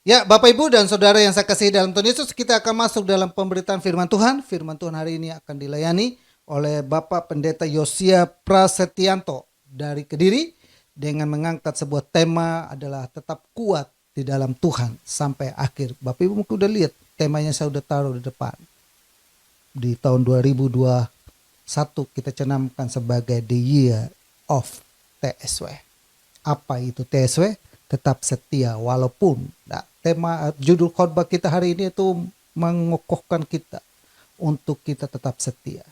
Ya, Bapak Ibu dan Saudara yang saya kasihi dalam Tuhan Yesus, kita akan masuk dalam pemberitaan firman Tuhan. Firman Tuhan hari ini akan dilayani oleh Bapak Pendeta Yosia Prasetyanto dari Kediri dengan mengangkat sebuah tema adalah tetap kuat di dalam Tuhan sampai akhir. Bapak Ibu mungkin udah lihat temanya, saya udah taruh di depan. Di tahun 2021 kita canangkan sebagai The Year of TSW. Apa itu TSW? Tetap setia walaupun. Nah, tema judul khotbah kita hari ini itu mengokohkan kita untuk kita tetap setia.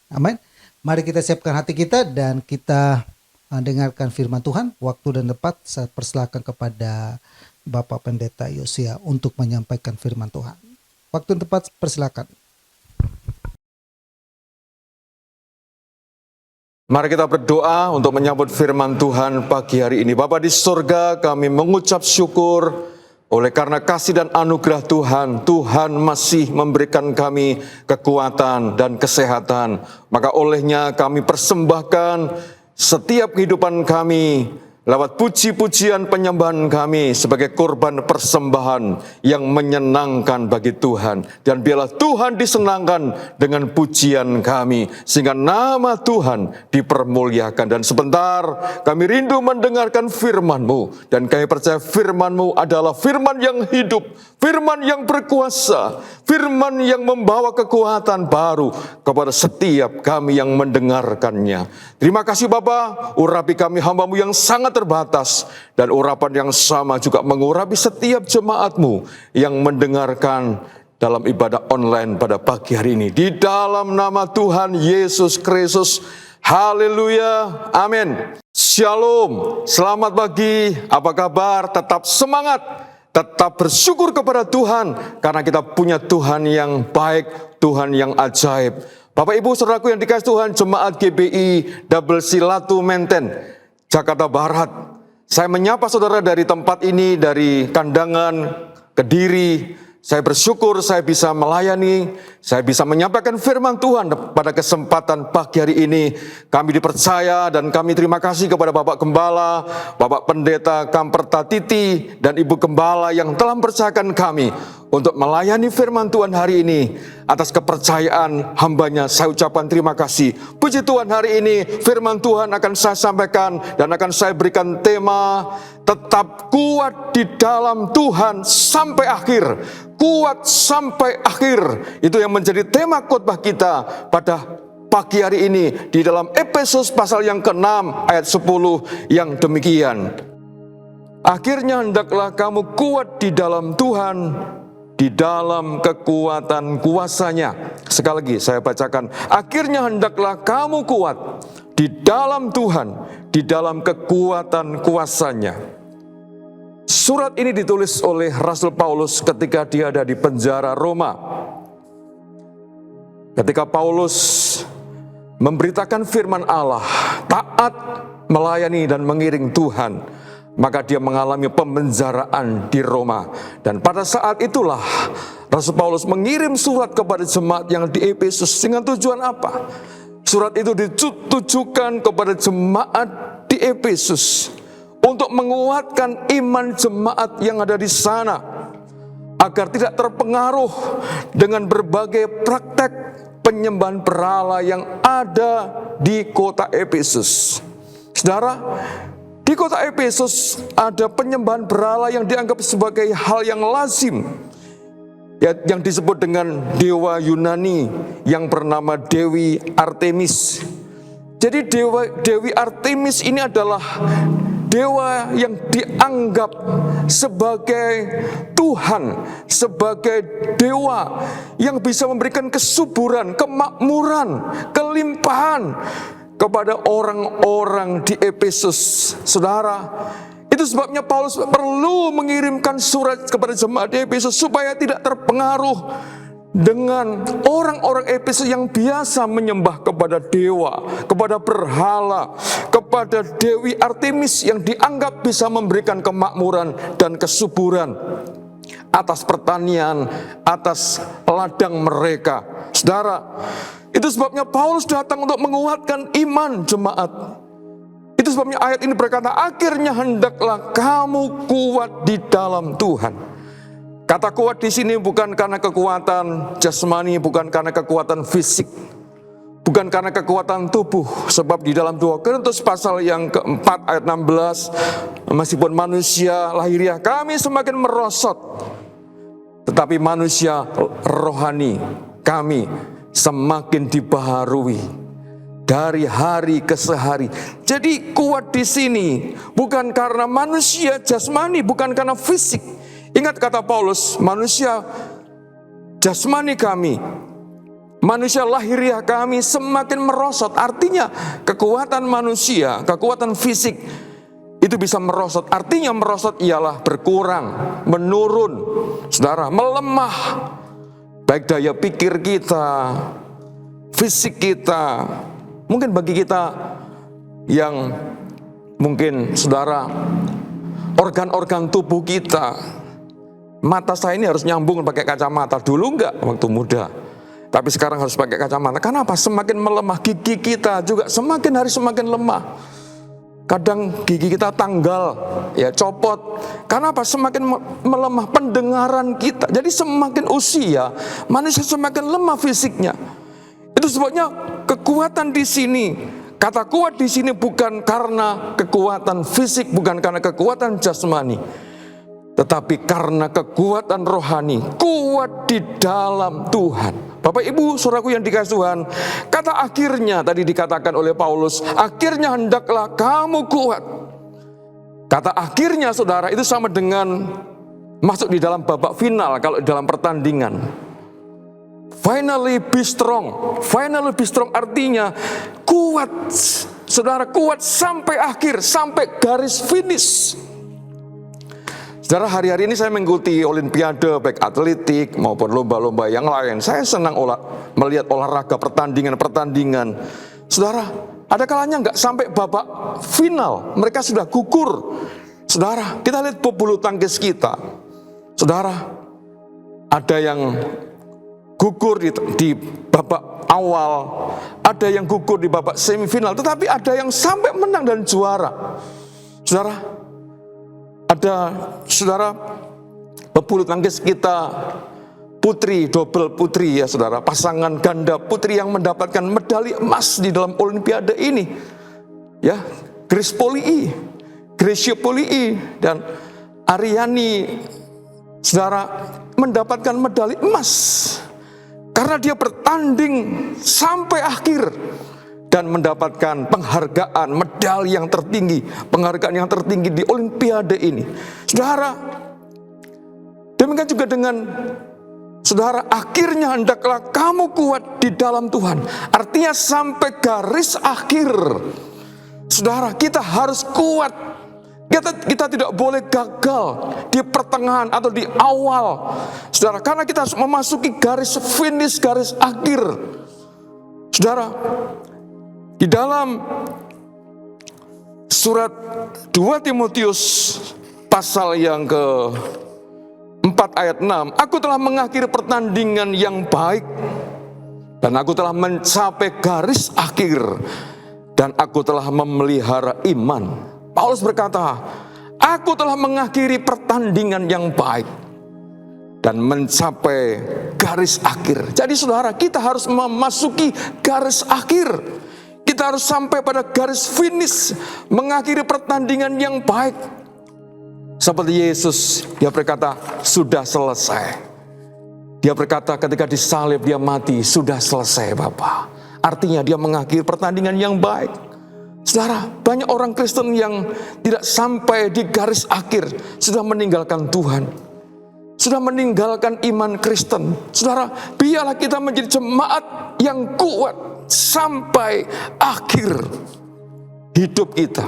Amin. Mari kita siapkan hati kita dan kita dengarkan firman Tuhan. Waktu dan tempat saya persilakan kepada Bapak Pendeta Yosia untuk menyampaikan firman Tuhan. Waktu dan tempat persilakan. Mari kita berdoa untuk menyambut firman Tuhan pagi hari ini. Bapa di surga, kami mengucap syukur oleh karena kasih dan anugerah Tuhan. Tuhan masih memberikan kami kekuatan dan kesehatan. Maka olehnya kami persembahkan setiap kehidupan kami lewat puji-pujian penyembahan kami sebagai korban persembahan yang menyenangkan bagi Tuhan. Dan biarlah Tuhan disenangkan dengan pujian kami, sehingga nama Tuhan dipermuliakan. Dan sebentar kami rindu mendengarkan firman-Mu. Dan kami percaya firman-Mu adalah firman yang hidup, firman yang berkuasa, firman yang membawa kekuatan baru kepada setiap kami yang mendengarkannya. Terima kasih Bapa, urapi kami hamba-Mu yang sangat terbatas, dan urapan yang sama juga mengurapi setiap jemaat-Mu yang mendengarkan dalam ibadah online pada pagi hari ini. Di dalam nama Tuhan Yesus Kristus, haleluya, amin. Shalom, selamat pagi, apa kabar? Tetap semangat, tetap bersyukur kepada Tuhan, karena kita punya Tuhan yang baik, Tuhan yang ajaib. Bapak Ibu Saudaraku yang dikasihi Tuhan, Jemaat GBI Double Silatu Menten, Jakarta Barat. Saya menyapa saudara dari tempat ini, dari Kandangan, Kediri. Saya bersyukur saya bisa melayani, saya bisa menyampaikan firman Tuhan pada kesempatan pagi hari ini. Kami dipercaya dan kami terima kasih kepada Bapak Gembala, Bapak Pendeta Kamperta Titi, dan Ibu Gembala yang telah mempercayakan kami untuk melayani firman Tuhan hari ini. Atas kepercayaan hambanya saya ucapkan terima kasih. Puji Tuhan, hari ini firman Tuhan akan saya sampaikan dan akan saya berikan tema tetap kuat di dalam Tuhan sampai akhir. Kuat sampai akhir, itu yang menjadi tema khotbah kita pada pagi hari ini di dalam Efesus pasal yang ke-6 ayat 10 yang demikian. Akhirnya hendaklah kamu kuat di dalam Tuhan, di dalam kekuatan kuasa-Nya. Sekali lagi saya bacakan, akhirnya hendaklah kamu kuat di dalam Tuhan, di dalam kekuatan kuasa-Nya. Surat ini ditulis oleh Rasul Paulus ketika dia ada di penjara Roma. Ketika Paulus memberitakan firman Allah, taat, melayani dan mengiring Tuhan, maka dia mengalami pemenjaraan di Roma. Dan pada saat itulah Rasul Paulus mengirim surat kepada jemaat yang di Efesus dengan tujuan apa? Surat itu ditujukan kepada jemaat di Efesus untuk menguatkan iman jemaat yang ada di sana, agar tidak terpengaruh dengan berbagai praktek penyembahan berhala yang ada di kota Efesus. Saudara, di kota Efesus ada penyembahan berhala yang dianggap sebagai hal yang lazim, yang disebut dengan dewa Yunani yang bernama Dewi Artemis. Jadi Dewi Artemis ini adalah dewa yang dianggap sebagai Tuhan, sebagai dewa yang bisa memberikan kesuburan, kemakmuran, kelimpahan kepada orang-orang di Efesus. Saudara, itu sebabnya Paulus perlu mengirimkan surat kepada jemaat di Efesus supaya tidak terpengaruh dengan orang-orang Efesus yang biasa menyembah kepada dewa, kepada berhala, kepada Dewi Artemis yang dianggap bisa memberikan kemakmuran dan kesuburan atas pertanian, atas ladang mereka. Saudara, itu sebabnya Paulus datang untuk menguatkan iman jemaat. Itu sebabnya ayat ini berkata, akhirnya hendaklah kamu kuat di dalam Tuhan. Kata kuat di sini bukan karena kekuatan jasmani, bukan karena kekuatan fisik, bukan karena kekuatan tubuh. Sebab di dalam 2 Korintus pasal yang keempat ayat 16, meskipun manusia lahiriah kami semakin merosot, tetapi manusia rohani kami semakin dibaharui dari hari ke hari. Jadi kuat di sini bukan karena manusia jasmani, bukan karena fisik. Ingat kata Paulus, manusia jasmani kami, manusia lahiriah kami semakin merosot. Artinya kekuatan manusia, kekuatan fisik itu bisa merosot. Artinya merosot ialah berkurang, menurun, saudara, melemah. Baik daya pikir kita, fisik kita. Mungkin bagi kita yang mungkin saudara, organ-organ tubuh kita, mata saya ini harus nyambung pakai kacamata. Dulu enggak, waktu muda. Tapi sekarang harus pakai kacamata. Kenapa? Semakin melemah. Gigi kita juga semakin hari semakin lemah. Kadang gigi kita tanggal, ya copot. Kenapa? Semakin melemah pendengaran kita. Jadi semakin usia, manusia semakin lemah fisiknya. Itu sebabnya kekuatan di sini, kata kuat di sini bukan karena kekuatan fisik, bukan karena kekuatan jasmani, tetapi karena kekuatan rohani, kuat di dalam Tuhan. Bapak Ibu saudaraku yang dikasihi Tuhan, kata akhirnya tadi dikatakan oleh Paulus, akhirnya hendaklah kamu kuat. Kata akhirnya saudara itu sama dengan masuk di dalam babak final kalau dalam pertandingan. Finally be strong. Finally be strong artinya kuat. Saudara, kuat sampai akhir, sampai garis finish. Saudara, hari-hari ini saya mengikuti olimpiade baik atletik maupun lomba-lomba yang lain. Saya senang melihat olahraga pertandingan-pertandingan. Saudara, ada kalanya nggak sampai babak final, mereka sudah gugur. Saudara, kita lihat pebulu tangkis kita. Saudara, ada yang gugur di babak awal, ada yang gugur di babak semifinal, tetapi ada yang sampai menang dan juara. Saudara, ada saudara pebulu tangkis kita putri, double putri ya saudara, pasangan ganda putri yang mendapatkan medali emas di dalam olimpiade ini. Ya, Gracia Polii dan Ariani saudara mendapatkan medali emas. Karena dia bertanding sampai akhir dan mendapatkan penghargaan, medali yang tertinggi, penghargaan yang tertinggi di olimpiade ini. Saudara, demikian juga dengan saudara, akhirnya hendaklah kamu kuat di dalam Tuhan. Artinya sampai garis akhir. Saudara, kita harus kuat. Kita tidak boleh gagal di pertengahan atau di awal. Saudara, karena kita harus memasuki garis finish, garis akhir. Saudara, di dalam surat 2 Timotius pasal yang ke-4 ayat 6, aku telah mengakhiri pertandingan yang baik dan aku telah mencapai garis akhir dan aku telah memelihara iman. Paulus berkata, aku telah mengakhiri pertandingan yang baik dan mencapai garis akhir. Jadi saudara, kita harus memasuki garis akhir. Kita harus sampai pada garis finish, mengakhiri pertandingan yang baik. Seperti Yesus, dia berkata, sudah selesai. Dia berkata ketika disalib, dia mati, sudah selesai Bapa. Artinya dia mengakhiri pertandingan yang baik. Saudara, banyak orang Kristen yang tidak sampai di garis akhir, sudah meninggalkan Tuhan, sudah meninggalkan iman Kristen. Saudara, biarlah kita menjadi jemaat yang kuat sampai akhir hidup kita.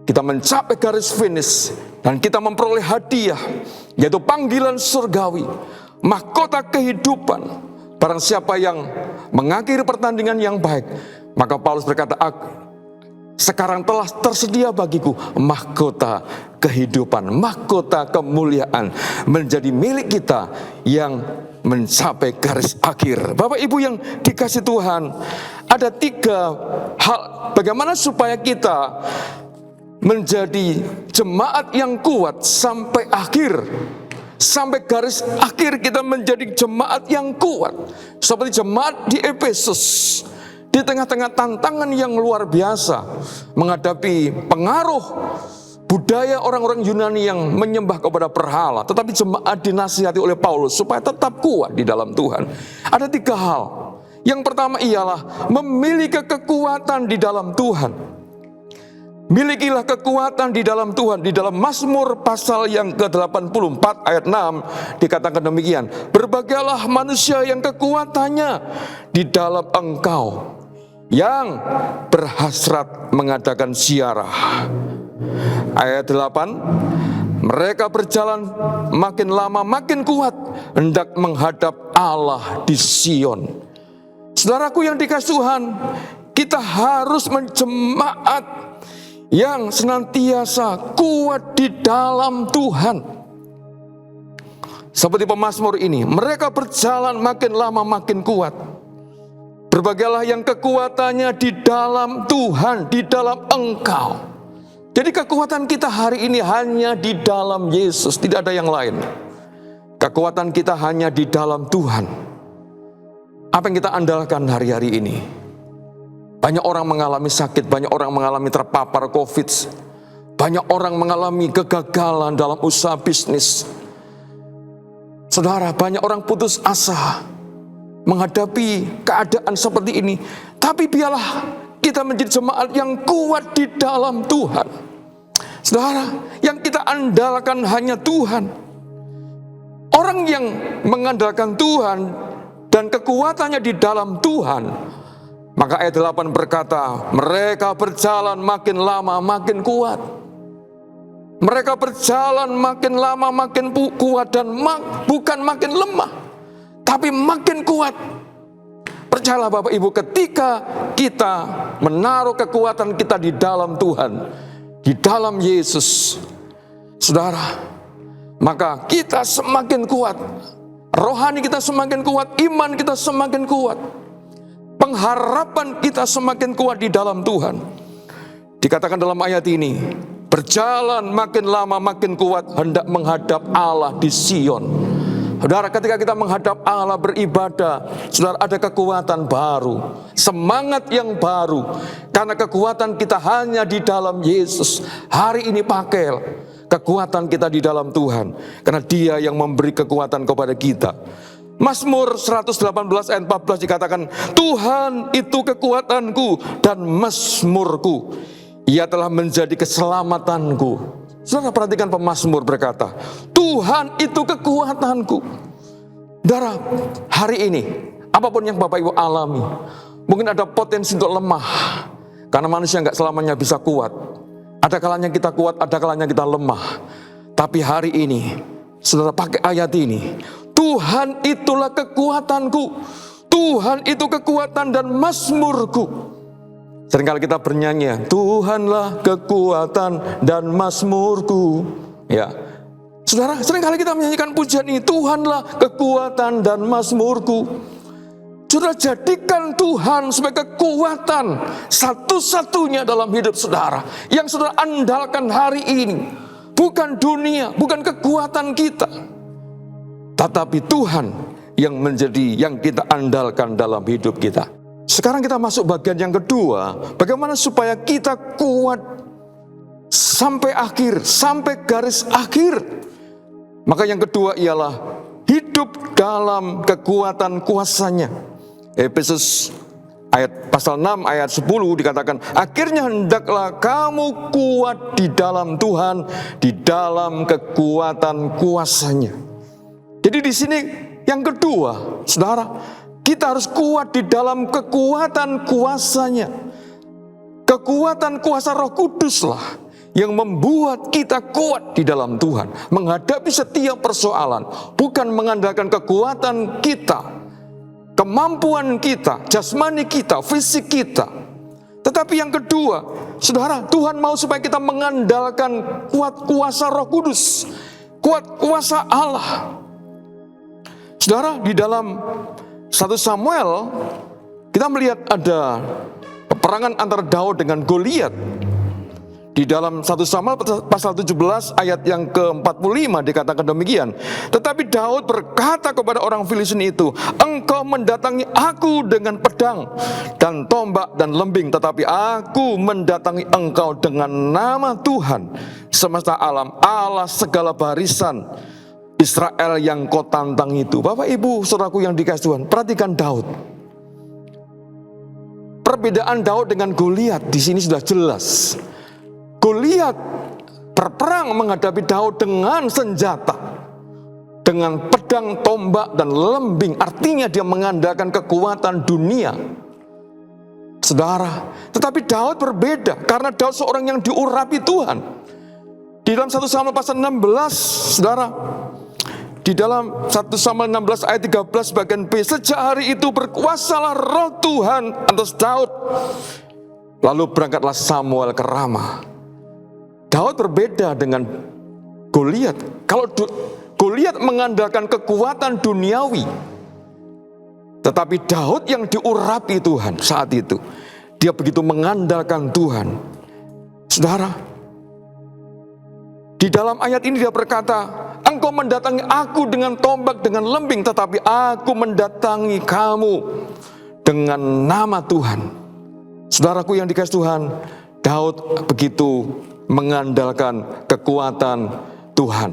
Kita mencapai garis finish dan kita memperoleh hadiah, yaitu panggilan surgawi, mahkota kehidupan. Barang siapa yang mengakhiri pertandingan yang baik, maka Paulus berkata, sekarang telah tersedia bagiku mahkota kehidupan, mahkota kemuliaan menjadi milik kita yang mencapai garis akhir. Bapak Ibu yang dikasih Tuhan, ada 3 hal bagaimana supaya kita menjadi jemaat yang kuat sampai akhir. sampai garis akhir kita menjadi jemaat yang kuat. Seperti jemaat di Efesus, di tengah-tengah tantangan yang luar biasa, menghadapi pengaruh budaya orang-orang Yunani yang menyembah kepada berhala. Tetapi jemaat dinasihati oleh Paulus supaya tetap kuat di dalam Tuhan. Ada 3 hal. Yang pertama ialah memiliki kekuatan di dalam Tuhan. Milikilah kekuatan di dalam Tuhan. Di dalam Mazmur pasal yang ke-84 ayat 6 dikatakan demikian, berbagailah manusia yang kekuatannya di dalam Engkau, yang berhasrat mengadakan ziarah. Ayat 8, mereka berjalan makin lama makin kuat, hendak menghadap Allah di Sion. Saudaraku yang dikasihi Tuhan, kita harus menjemaat yang senantiasa kuat di dalam Tuhan. Seperti pemazmur ini, mereka berjalan makin lama makin kuat. Berbagailah yang kekuatannya di dalam Tuhan, di dalam Engkau. Jadi kekuatan kita hari ini hanya di dalam Yesus, tidak ada yang lain. Kekuatan kita hanya di dalam Tuhan. Apa yang kita andalkan hari-hari ini? Banyak orang mengalami sakit, banyak orang mengalami terpapar COVID, banyak orang mengalami kegagalan dalam usaha bisnis. Saudara, banyak orang putus asa menghadapi keadaan seperti ini. Tapi biarlah kita menjadi jemaat yang kuat di dalam Tuhan. Saudara, yang kita andalkan hanya Tuhan. Orang yang mengandalkan Tuhan dan kekuatannya di dalam Tuhan, maka ayat 8 berkata, mereka berjalan makin lama makin kuat. Mereka berjalan makin lama makin kuat dan bukan makin lemah, tapi makin kuat. Percayalah Bapak Ibu, ketika kita menaruh kekuatan kita di dalam Tuhan, di dalam Yesus, saudara, maka kita semakin kuat. Rohani kita semakin kuat, iman kita semakin kuat. Pengharapan kita semakin kuat di dalam Tuhan. Dikatakan dalam ayat ini, berjalan makin lama makin kuat, hendak menghadap Allah di Sion. Saudara, ketika kita menghadap Allah beribadah, saudara, ada kekuatan baru, semangat yang baru, karena kekuatan kita hanya di dalam Yesus. Hari ini pakai kekuatan kita di dalam Tuhan, karena Dia yang memberi kekuatan kepada kita. Mazmur 118 ayat 14 dikatakan, Tuhan itu kekuatanku dan mazmurku, Ia telah menjadi keselamatanku. Saudara, perhatikan pemazmur berkata, Tuhan itu kekuatanku. Saudara, hari ini apapun yang Bapak Ibu alami, mungkin ada potensi untuk lemah, karena manusia nggak selamanya bisa kuat. Ada kalanya kita kuat, ada kalanya kita lemah. Tapi hari ini, saudara, pakai ayat ini, Tuhan itulah kekuatanku, Tuhan itu kekuatan dan mazmurku. Seringkali kita bernyanyi, Tuhanlah kekuatan dan mazmurku. Ya, saudara, seringkali kita menyanyikan pujian ini, Tuhanlah kekuatan dan mazmurku. Saudara, jadikan Tuhan sebagai kekuatan satu-satunya dalam hidup saudara, yang saudara andalkan hari ini. Bukan dunia, bukan kekuatan kita, tetapi Tuhan yang menjadi yang kita andalkan dalam hidup kita. Sekarang kita masuk bagian yang kedua, bagaimana supaya kita kuat sampai akhir, sampai garis akhir. Maka yang kedua ialah hidup dalam kekuatan kuasanya. Efesus pasal 6 ayat 10 dikatakan, akhirnya hendaklah kamu kuat di dalam Tuhan, di dalam kekuatan kuasanya. Jadi di sini yang kedua, saudara, kita harus kuat di dalam kekuatan kuasanya. Kekuatan kuasa Roh Kuduslah yang membuat kita kuat di dalam Tuhan, menghadapi setiap persoalan, bukan mengandalkan kekuatan kita, kemampuan kita, jasmani kita, fisik kita. Tetapi yang kedua, saudara, Tuhan mau supaya kita mengandalkan kuat kuasa Roh Kudus, kuat kuasa Allah. Saudara, di dalam 1 Samuel kita melihat ada peperangan antara Daud dengan Goliat. Di dalam 1 Samuel pasal 17 ayat yang ke-45 dikatakan demikian. Tetapi Daud berkata kepada orang Filistin itu, engkau mendatangi aku dengan pedang dan tombak dan lembing, tetapi aku mendatangi engkau dengan nama Tuhan semesta alam, Allah segala barisan Israel yang kau tantang itu. Bapak Ibu saudaraku yang dikasihi Tuhan, perhatikan Daud. Perbedaan Daud dengan Goliat di sini sudah jelas. Goliat berperang menghadapi Daud dengan senjata, dengan pedang, tombak, dan lembing. Artinya dia mengandalkan kekuatan dunia. Saudara, tetapi Daud berbeda karena Daud seorang yang diurapi Tuhan. Di dalam 1 Samuel pasal 16, saudara, di dalam 1 Samuel 16 ayat 13 bagian B, sejak hari itu berkuasalah roh Tuhan atas Daud. Lalu berangkatlah Samuel ke Rama. Daud berbeda dengan Goliat. Kalau Goliat mengandalkan kekuatan duniawi, tetapi Daud yang diurapi Tuhan saat itu, dia begitu mengandalkan Tuhan. Saudara, di dalam ayat ini dia berkata, engkau mendatangi aku dengan tombak, dengan lembing, tetapi aku mendatangi kamu dengan nama Tuhan. Saudaraku yang dikasihi Tuhan, Daud begitu mengandalkan kekuatan Tuhan.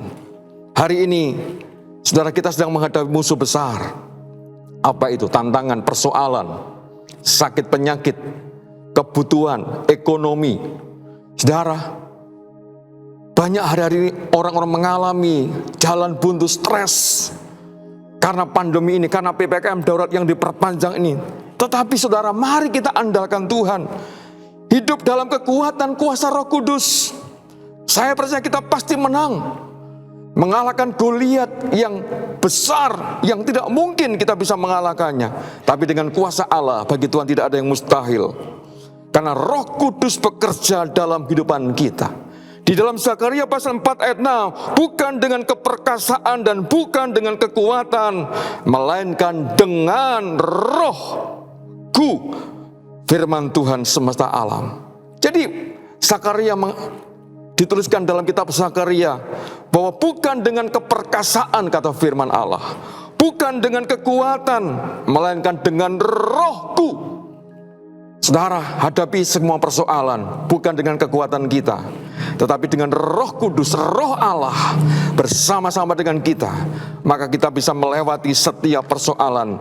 Hari ini, saudara, kita sedang menghadapi musuh besar. Apa itu? Tantangan, persoalan, sakit penyakit, kebutuhan, ekonomi. Saudara, banyak hari-hari ini orang-orang mengalami jalan buntu, stres karena pandemi ini, karena PPKM darurat yang diperpanjang ini. Tetapi saudara, mari kita andalkan Tuhan. Hidup dalam kekuatan kuasa Roh Kudus. Saya percaya kita pasti menang. Mengalahkan Goliat yang besar, yang tidak mungkin kita bisa mengalahkannya. Tapi dengan kuasa Allah, bagi Tuhan tidak ada yang mustahil. Karena Roh Kudus bekerja dalam kehidupan kita. Di dalam Zakaria pasal 4 ayat 6, bukan dengan keperkasaan dan bukan dengan kekuatan, melainkan dengan Roh-Ku, firman Tuhan semesta alam. Jadi Zakaria dituliskan dalam kitab Zakaria bahwa bukan dengan keperkasaan, kata firman Allah, bukan dengan kekuatan, melainkan dengan Roh-Ku. Saudara, hadapi semua persoalan bukan dengan kekuatan kita, tetapi dengan Roh Kudus, Roh Allah bersama-sama dengan kita, maka kita bisa melewati setiap persoalan.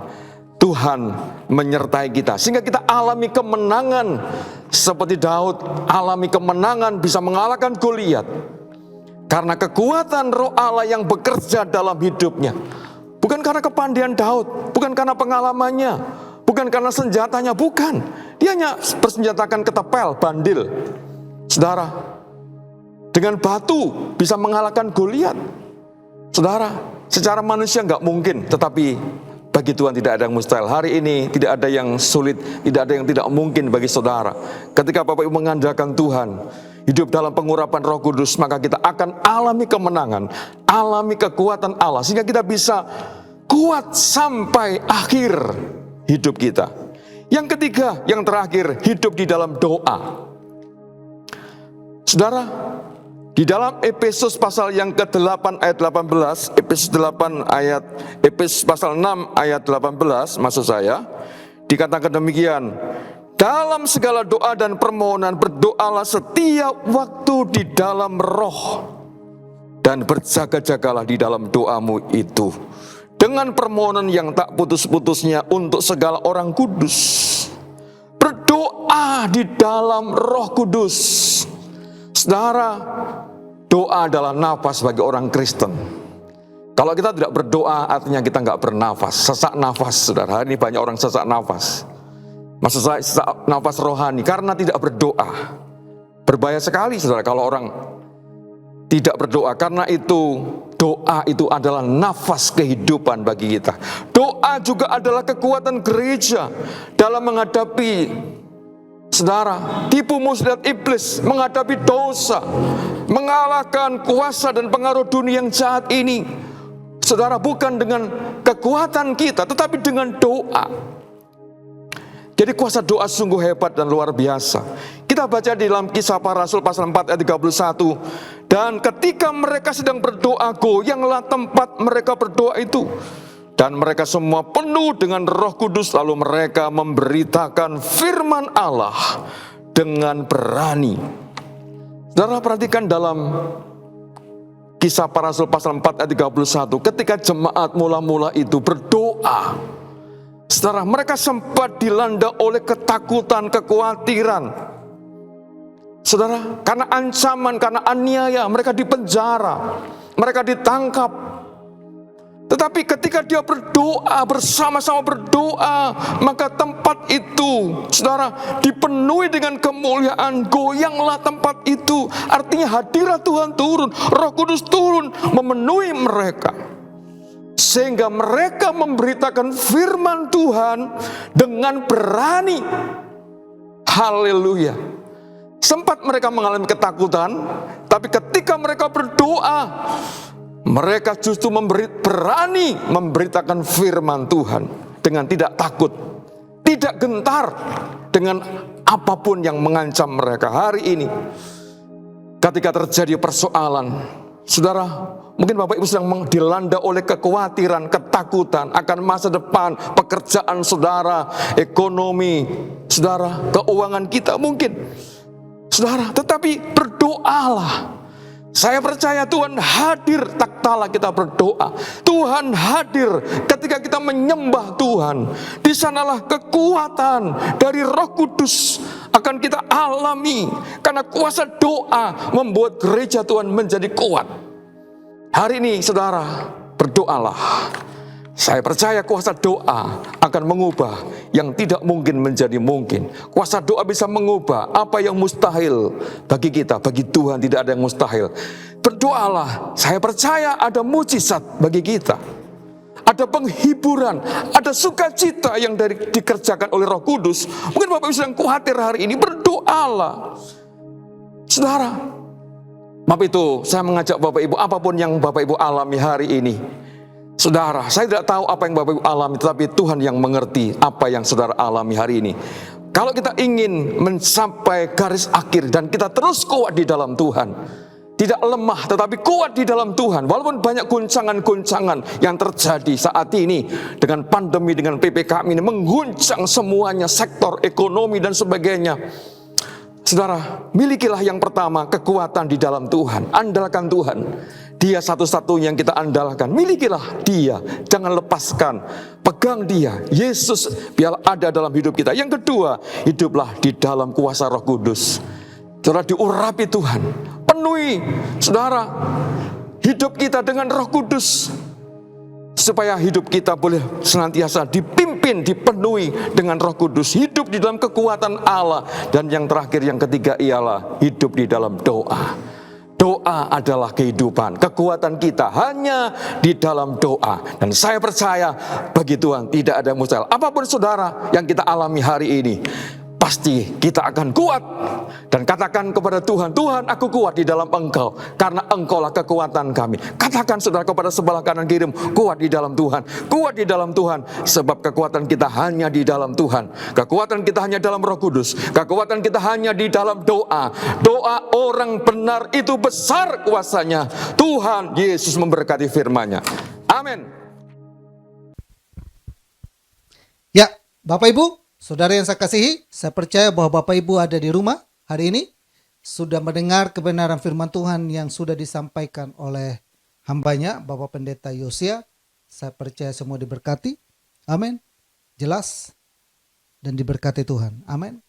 Tuhan menyertai kita sehingga kita alami kemenangan seperti Daud alami kemenangan, bisa mengalahkan Goliat karena kekuatan Roh Allah yang bekerja dalam hidupnya. Bukan karena kepandaian Daud, bukan karena pengalamannya, bukan karena senjatanya, bukan. Dia hanya bersenjatakan ketepel, bandil. Saudara, dengan batu bisa mengalahkan Goliat. Saudara, secara manusia nggak mungkin, tetapi bagi Tuhan tidak ada yang mustahil. Hari ini tidak ada yang sulit, tidak ada yang tidak mungkin bagi saudara. Ketika Bapak Ibu mengandalkan Tuhan, hidup dalam pengurapan Roh Kudus, maka kita akan alami kemenangan, alami kekuatan Allah, sehingga kita bisa kuat sampai akhir hidup kita. Yang ketiga, yang terakhir, hidup di dalam doa. Saudara, di dalam Efesus pasal yang ke-8 ayat 18, Efesus pasal 6 ayat 18, maksud saya, dikatakan demikian, dalam segala doa dan permohonan berdoalah setiap waktu di dalam roh, dan berjaga-jagalah di dalam doamu itu dengan permohonan yang tak putus-putusnya untuk segala orang kudus. Berdoa di dalam Roh Kudus. Saudara, doa adalah nafas bagi orang Kristen. Kalau kita tidak berdoa, artinya kita nggak bernafas. Sesak nafas, saudara. Hari ini banyak orang sesak nafas. Maksud saya sesak nafas rohani karena tidak berdoa. Berbahaya sekali, saudara, kalau orang tidak berdoa. Karena itu, doa itu adalah nafas kehidupan bagi kita. Doa juga adalah kekuatan gereja dalam menghadapi, saudara, tipu muslihat iblis, menghadapi dosa, mengalahkan kuasa dan pengaruh dunia yang jahat ini. Saudara, bukan dengan kekuatan kita, tetapi dengan doa. Jadi kuasa doa sungguh hebat dan luar biasa. Kita Kita baca di dalam Kisah Para Rasul pasal 4 ayat 31. Dan ketika mereka sedang berdoa, goyanglah tempat mereka berdoa itu. Dan mereka semua penuh dengan Roh Kudus, lalu mereka memberitakan firman Allah dengan berani. Saudara perhatikan dalam Kisah Para Rasul pasal 4 ayat 31, ketika jemaat mula-mula itu berdoa, saudara, mereka sempat dilanda oleh ketakutan, kekhawatiran. Saudara, karena ancaman, karena aniaya, mereka dipenjara, mereka ditangkap. Tetapi ketika dia berdoa, bersama-sama berdoa, maka tempat itu, saudara, dipenuhi dengan kemuliaan. Goyanglah tempat itu. Artinya hadirat Tuhan turun, Roh Kudus turun, memenuhi mereka. Sehingga mereka memberitakan firman Tuhan dengan berani. Haleluya. Sempat mereka mengalami ketakutan, tapi ketika mereka berdoa, mereka justru berani memberitakan firman Tuhan dengan tidak takut, tidak gentar dengan apapun yang mengancam mereka. Hari ini, ketika terjadi persoalan, saudara, mungkin Bapak Ibu sedang dilanda oleh kekhawatiran, ketakutan akan masa depan, pekerjaan saudara, ekonomi saudara, keuangan kita mungkin. Saudara, tetapi berdoalah. Saya percaya Tuhan hadir tak kala kita berdoa. Tuhan hadir ketika kita menyembah Tuhan. Di sanalah kekuatan dari Roh Kudus akan kita alami. Karena kuasa doa membuat gereja Tuhan menjadi kuat. Hari ini saudara, berdoalah. Saya percaya kuasa doa akan mengubah yang tidak mungkin menjadi mungkin. Kuasa doa bisa mengubah apa yang mustahil bagi kita. Bagi Tuhan tidak ada yang mustahil. Berdoalah, saya percaya ada mujizat bagi kita. Ada penghiburan, ada sukacita yang dikerjakan oleh Roh Kudus. Mungkin Bapak Ibu sedang khawatir hari ini, berdoalah. Saudara, maaf itu saya mengajak Bapak Ibu, apapun yang Bapak Ibu alami hari ini. Saudara, saya tidak tahu apa yang Bapak Ibu alami, tetapi Tuhan yang mengerti apa yang saudara alami hari ini. Kalau kita ingin mencapai garis akhir dan kita terus kuat di dalam Tuhan, tidak lemah tetapi kuat di dalam Tuhan, walaupun banyak guncangan-guncangan yang terjadi saat ini dengan pandemi, dengan PPKM ini mengguncang semuanya, sektor ekonomi dan sebagainya. Saudara, milikilah yang pertama, kekuatan di dalam Tuhan. Andalkan Tuhan. Dia satu-satunya yang kita andalkan. Milikilah Dia, jangan lepaskan. Pegang Dia, Yesus biar ada dalam hidup kita. Yang kedua, hiduplah di dalam kuasa Roh Kudus. Saudara, diurapi Tuhan. Penuhi, saudara, hidup kita dengan Roh Kudus. Supaya hidup kita boleh senantiasa dipimpin, dipenuhi dengan Roh Kudus. Hidup di dalam kekuatan Allah. Dan yang terakhir, yang ketiga ialah hidup di dalam doa. Doa adalah kehidupan. Kekuatan kita hanya di dalam doa. Dan saya percaya bagi Tuhan tidak ada mustahil. Apapun saudara yang kita alami hari ini, pasti kita akan kuat. Dan katakan kepada Tuhan, Tuhan aku kuat di dalam Engkau. Karena Engkaulah kekuatan kami. Katakan saudara kepada sebelah kanan kirimu, kuat di dalam Tuhan. Kuat di dalam Tuhan. Sebab kekuatan kita hanya di dalam Tuhan. Kekuatan kita hanya dalam Roh Kudus. Kekuatan kita hanya di dalam doa. Doa orang benar itu besar kuasanya. Tuhan Yesus memberkati firman-Nya. Amin. Ya, Bapak Ibu, saudara yang saya kasihi, saya percaya bahwa Bapak Ibu ada di rumah hari ini, sudah mendengar kebenaran firman Tuhan yang sudah disampaikan oleh hambanya, Bapak Pendeta Yosia. Saya percaya semua diberkati. Amin. Jelas dan diberkati Tuhan. Amin.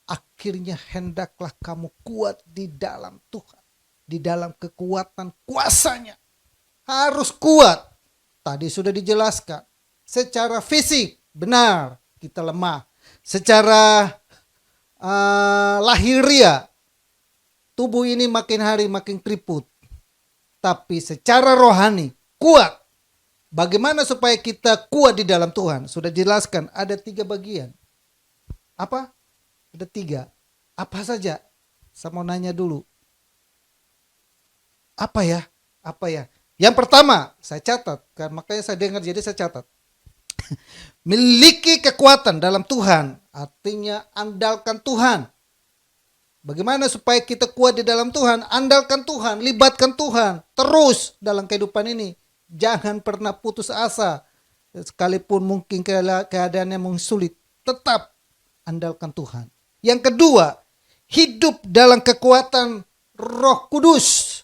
Akhirnya hendaklah kamu kuat di dalam Tuhan. Di dalam kekuatan kuasanya. Harus kuat. Tadi sudah dijelaskan. Secara fisik, benar, kita lemah. Secara lahiriah, tubuh ini makin hari makin keriput. Tapi secara rohani, kuat. Bagaimana supaya kita kuat di dalam Tuhan? Sudah jelaskan, ada 3 bagian. Apa? Ada 3. Apa saja? Saya mau nanya dulu. Apa ya? Apa ya? Yang pertama, saya catat. Kan makanya saya dengar, jadi saya catat. Miliki kekuatan dalam Tuhan, artinya andalkan Tuhan. Bagaimana supaya kita kuat di dalam Tuhan? Andalkan Tuhan, libatkan Tuhan terus dalam kehidupan ini. Jangan pernah putus asa. Sekalipun mungkin keadaannya sulit, tetap andalkan Tuhan. Yang kedua, hidup dalam kekuatan Roh Kudus.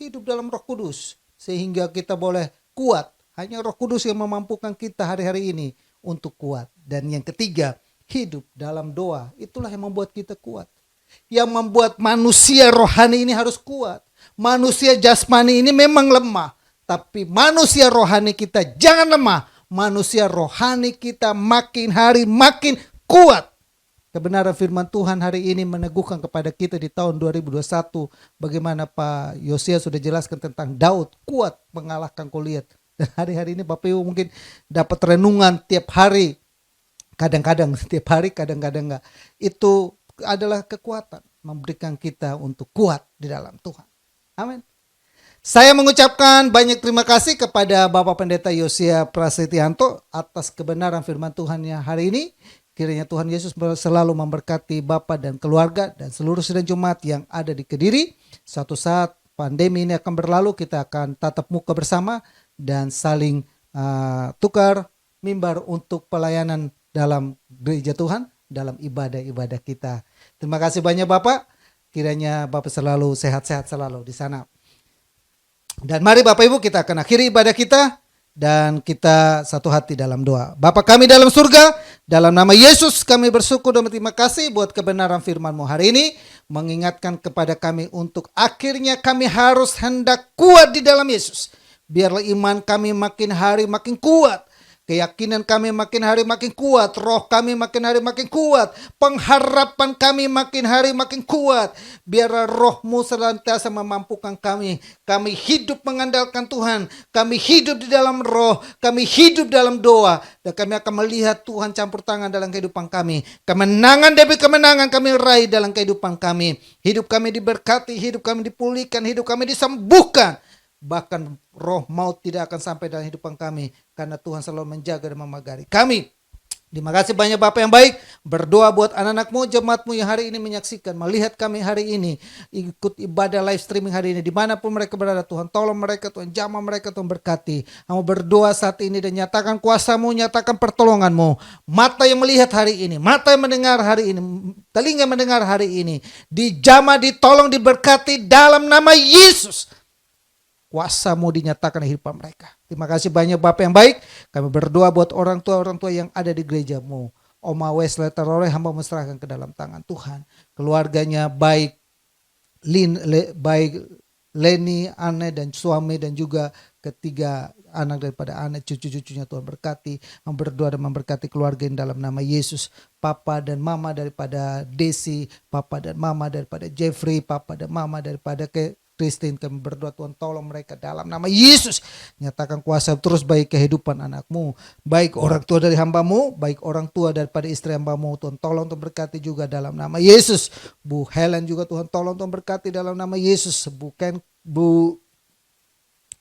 Hidup dalam Roh Kudus sehingga kita boleh kuat. Hanya Roh Kudus yang memampukan kita hari-hari ini untuk kuat. Dan yang ketiga, hidup dalam doa. Itulah yang membuat kita kuat. Yang membuat manusia rohani ini harus kuat. Manusia jasmani ini memang lemah, tapi manusia rohani kita jangan lemah. Manusia rohani kita makin hari makin kuat. Kebenaran firman Tuhan hari ini meneguhkan kepada kita di tahun 2021. Bagaimana Pak Yosia sudah jelaskan tentang Daud kuat mengalahkan Goliat. Dan hari-hari ini Bapak Ibu mungkin dapat renungan tiap hari. Kadang-kadang tiap hari, kadang-kadang enggak. Itu adalah kekuatan memberikan kita untuk kuat di dalam Tuhan. Amin. Saya mengucapkan banyak terima kasih kepada Bapak Pendeta Yosia Prasetyanto atas kebenaran firman Tuhan-Nya hari ini. Kiranya Tuhan Yesus selalu memberkati Bapak dan keluarga dan seluruh sidang Jemaat yang ada di Kediri. Suatu saat pandemi ini akan berlalu, kita akan tatap muka bersama dan saling tukar mimbar untuk pelayanan dalam gereja Tuhan, dalam ibadah-ibadah kita. Terima kasih banyak Bapak. Kiranya Bapak selalu sehat-sehat selalu di sana. Dan mari Bapak Ibu kita akan akhiri ibadah kita dan kita satu hati dalam doa. Bapa kami dalam surga, dalam nama Yesus kami bersyukur dan berterima kasih buat kebenaran firman-Mu hari ini. Mengingatkan kepada kami untuk akhirnya kami harus hendak kuat di dalam Yesus. Biarlah iman kami makin hari makin kuat. Keyakinan kami makin hari makin kuat, roh kami makin hari makin kuat, pengharapan kami makin hari makin kuat. Biarlah Roh-Mu senantiasa memampukan kami. Kami hidup mengandalkan Tuhan, kami hidup di dalam roh, kami hidup dalam doa. Dan kami akan melihat Tuhan campur tangan dalam kehidupan kami. Kemenangan demi kemenangan kami raih dalam kehidupan kami. Hidup kami diberkati, hidup kami dipulihkan, hidup kami disembuhkan. Bahkan roh maut tidak akan sampai dalam kehidupan kami karena Tuhan selalu menjaga dan memagari kami. Terima kasih banyak Bapak yang baik. Berdoa buat anak-anak-Mu, jemaat-Mu yang hari ini menyaksikan, melihat kami hari ini, ikut ibadah live streaming hari ini, dimanapun mereka berada. Tuhan tolong mereka, Tuhan jamah mereka, Tuhan berkati. Kamu berdoa saat ini dan nyatakan kuasa-Mu, nyatakan pertolongan-Mu. Mata yang melihat hari ini, mata yang mendengar hari ini, telinga mendengar hari ini, dijamah, ditolong, diberkati dalam nama Yesus. Kuasa-Mu dinyatakan di kehidupan mereka. Terima kasih banyak Bapak yang baik. Kami berdoa buat orang tua yang ada di gereja-Mu. Oma Wesley Terore hamba menyerahkan ke dalam tangan Tuhan. Keluarganya baik Leni, Anne dan suami dan juga ketiga anak daripada Anne, cucu-cucunya Tuhan berkati. Hamba berdoa dan memberkati keluarga yang dalam nama Yesus. Papa dan mama daripada Desi, papa dan mama daripada Jeffrey, papa dan mama daripada Christine, kami berdoa Tuhan tolong mereka dalam nama Yesus. Nyatakan kuasa terus baik kehidupan anak-Mu, baik orang tua dari hamba-Mu, baik orang tua daripada istri hamba-Mu. Tuhan tolong Tuhan berkati juga dalam nama Yesus. Bu Helen juga Tuhan tolong Tuhan berkati dalam nama Yesus. Bu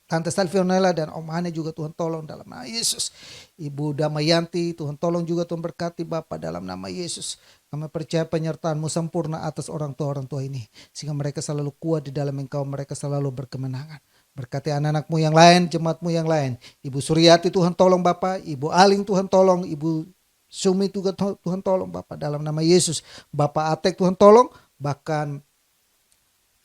Tante Salvionella dan Om Hane juga Tuhan tolong dalam nama Yesus. Ibu Damayanti Tuhan tolong juga Tuhan berkati Bapak dalam nama Yesus. Kami percaya penyertaan-Mu sempurna atas orang tua ini. Sehingga mereka selalu kuat di dalam Engkau, mereka selalu berkemenangan. Berkati anak-anak-Mu yang lain, jemaat-Mu yang lain. Ibu Suryati Tuhan tolong Bapak, Ibu Aling Tuhan tolong, Ibu Sumi juga Tuhan tolong Bapak dalam nama Yesus. Bapak Atek Tuhan tolong, bahkan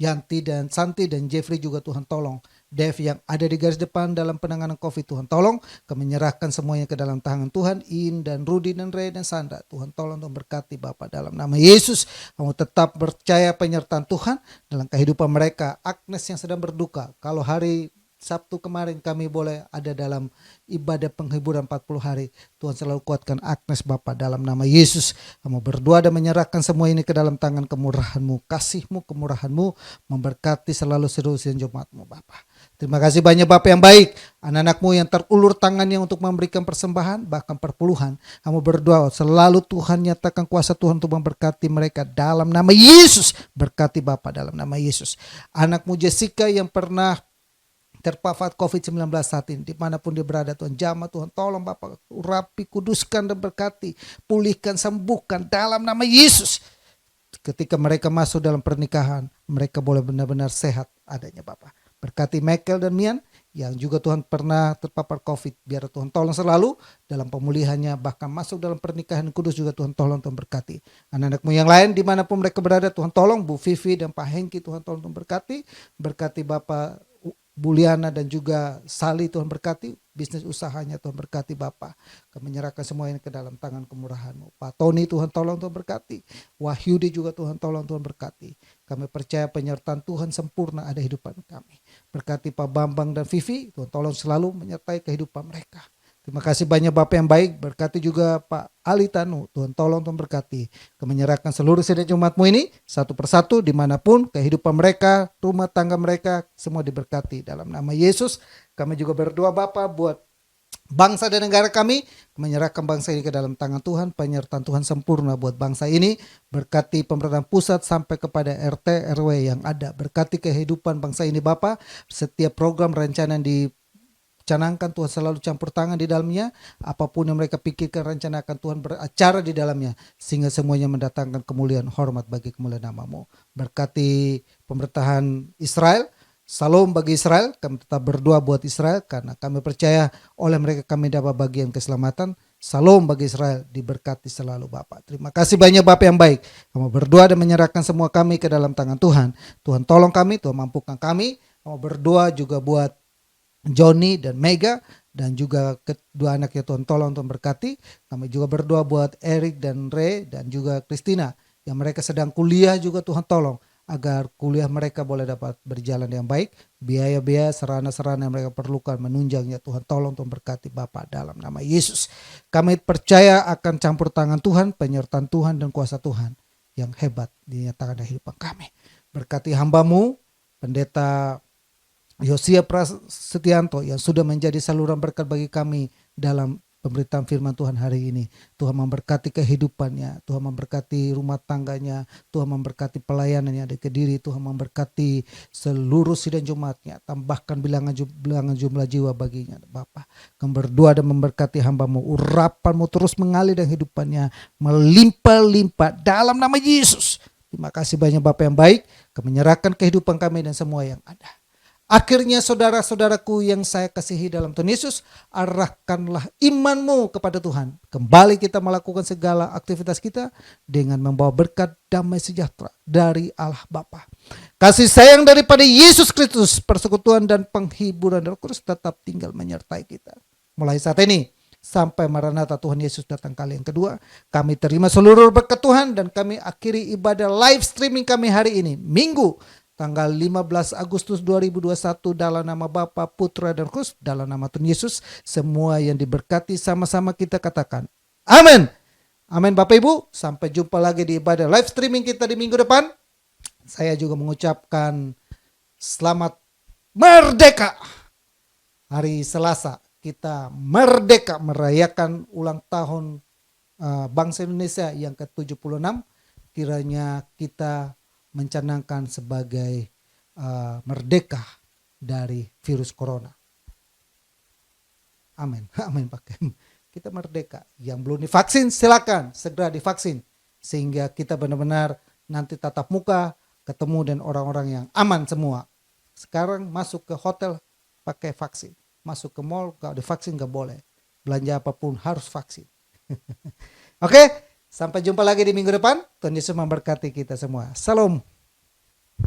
Yanti dan Santi dan Jeffrey juga Tuhan tolong. Dev yang ada di garis depan dalam penanganan COVID Tuhan tolong. Kami menyerahkan semuanya ke dalam tangan Tuhan. In dan Rudy dan Ray dan Sandra Tuhan tolong dan berkati Bapak dalam nama Yesus. Kamu tetap percaya penyertaan Tuhan dalam kehidupan mereka. Agnes yang sedang berduka, kalau hari Sabtu kemarin kami boleh ada dalam ibadah penghiburan 40 hari. Tuhan selalu kuatkan Agnes Bapak dalam nama Yesus. Kamu berdoa dan menyerahkan semua ini ke dalam tangan kemurahan-Mu, kasih-Mu, kemurahan-Mu, memberkati selalu seluruh jemaat-Mu Bapak. Terima kasih banyak Bapak yang baik. Anak-anak-Mu yang terulur tangannya untuk memberikan persembahan, bahkan perpuluhan. Kamu berdoa selalu Tuhan nyatakan kuasa Tuhan untuk memberkati mereka dalam nama Yesus. Berkati Bapak dalam nama Yesus. Anak-Mu Jessica yang pernah terpapar COVID-19 saat ini, dimanapun dia berada Tuhan jamah, Tuhan tolong Bapak urapi, kuduskan dan berkati, pulihkan, sembuhkan dalam nama Yesus. ketika mereka masuk dalam pernikahan, mereka boleh benar-benar sehat adanya Bapa. Berkati Michael dan Mian yang juga Tuhan pernah terpapar COVID. Biar Tuhan tolong selalu dalam pemulihannya, bahkan masuk dalam pernikahan kudus juga Tuhan tolong, Tuhan berkati. Anak-anakmu yang lain dimanapun mereka berada, Tuhan tolong. Bu Vivi dan Pak Hengki, Tuhan tolong, Tuhan berkati. Berkati Bapak Buliana dan juga Sali, Tuhan berkati. Bisnis usahanya Tuhan berkati Bapak. Kami menyerahkan semua ini ke dalam tangan kemurahan-Mu. Pak Tony, Tuhan tolong, Tuhan berkati. Wahyudi juga Tuhan tolong, Tuhan berkati. Kami percaya penyertaan Tuhan sempurna ada hidupan kami. Berkati Pak Bambang dan Vivi, Tuhan tolong selalu menyertai kehidupan mereka. Terima kasih banyak Bapak yang baik. Berkati juga Pak Ali Tanu, Tuhan tolong, Tuhan berkati. Kami menyerahkan seluruh sidang Jumatmu ini satu persatu dimanapun kehidupan mereka, rumah tangga mereka, semua diberkati dalam nama Yesus. Kami juga berdoa Bapak buat bangsa dan negara kami, menyerahkan bangsa ini ke dalam tangan Tuhan, penyertaan Tuhan sempurna buat bangsa ini. Berkati pemerintahan pusat sampai kepada RT RW yang ada. Berkati kehidupan bangsa ini Bapak. Setiap program rencana yang dicanangkan Tuhan selalu campur tangan di dalamnya. Apapun yang mereka pikirkan, rencanakan, Tuhan beracara di dalamnya, sehingga semuanya mendatangkan kemuliaan, hormat bagi kemuliaan nama-Mu. Berkati pemerintahan Israel. Salam bagi Israel, kami tetap berdoa buat Israel karena kami percaya oleh mereka kami dapat bagian keselamatan. Salam bagi Israel, diberkati selalu Bapak. Terima kasih banyak Bapak yang baik. Kami berdoa dan menyerahkan semua kami ke dalam tangan Tuhan. Tuhan tolong kami, Tuhan mampukan kami. Kami berdoa juga buat Johnny dan Mega dan juga kedua anaknya, Tuhan tolong, Tuhan berkati. Kami juga berdoa buat Eric dan Ray dan juga Christina yang mereka sedang kuliah juga, Tuhan tolong agar kuliah mereka boleh dapat berjalan yang baik. Biaya-biaya, sarana-sarana yang mereka perlukan menunjangnya, Tuhan tolong, Tuhan berkati Bapak dalam nama Yesus. Kami percaya akan campur tangan Tuhan, penyertaan Tuhan dan kuasa Tuhan yang hebat dinyatakan dalam kehidupan kami. Berkati hamba-Mu, Pendeta Yosia Prasetyanto yang sudah menjadi saluran berkat bagi kami dalam pemberitaan firman Tuhan hari ini. Tuhan memberkati kehidupannya, Tuhan memberkati rumah tangganya, Tuhan memberkati pelayanan yang ada ke diri, Tuhan memberkati seluruh sidang Jumatnya, tambahkan bilangan jumlah jiwa baginya Bapa. Kami berdoa dan memberkati hamba-Mu, urapan-Mu terus mengalir dan hidupannya melimpah-limpah dalam nama Yesus. Terima kasih banyak Bapak yang baik, kami menyerahkan kehidupan kami dan semua yang ada. Akhirnya saudara-saudaraku yang saya kasihi dalam Tuhan Yesus, arahkanlah imanmu kepada Tuhan. Kembali kita melakukan segala aktivitas kita dengan membawa berkat damai sejahtera dari Allah Bapa. Kasih sayang daripada Yesus Kristus, persekutuan dan penghiburan Roh Kudus tetap tinggal menyertai kita. Mulai saat ini sampai Maranatha Tuhan Yesus datang kali yang kedua, kami terima seluruh berkat Tuhan dan kami akhiri ibadah live streaming kami hari ini, Minggu tanggal 15 Agustus 2021 dalam nama Bapa, Putra dan Roh Kudus, dalam nama Tuhan Yesus. Semua yang diberkati sama-sama kita katakan amin. Amin Bapak Ibu. Sampai jumpa lagi di ibadah live streaming kita di minggu depan. Saya juga mengucapkan selamat merdeka. Hari Selasa kita merdeka merayakan ulang tahun bangsa Indonesia yang ke-76. Kiranya kita mencanangkan sebagai merdeka dari virus corona. Amin. Amin Pak. Kita merdeka. Yang belum divaksin silakan segera divaksin. Sehingga kita benar-benar nanti tatap muka ketemu dengan orang-orang yang aman semua. Sekarang masuk ke hotel pakai vaksin. Masuk ke mall kalau divaksin gak boleh. Belanja apapun harus vaksin. Oke. Sampai jumpa lagi di minggu depan. Tuhan Yesus memberkati kita semua. Salam.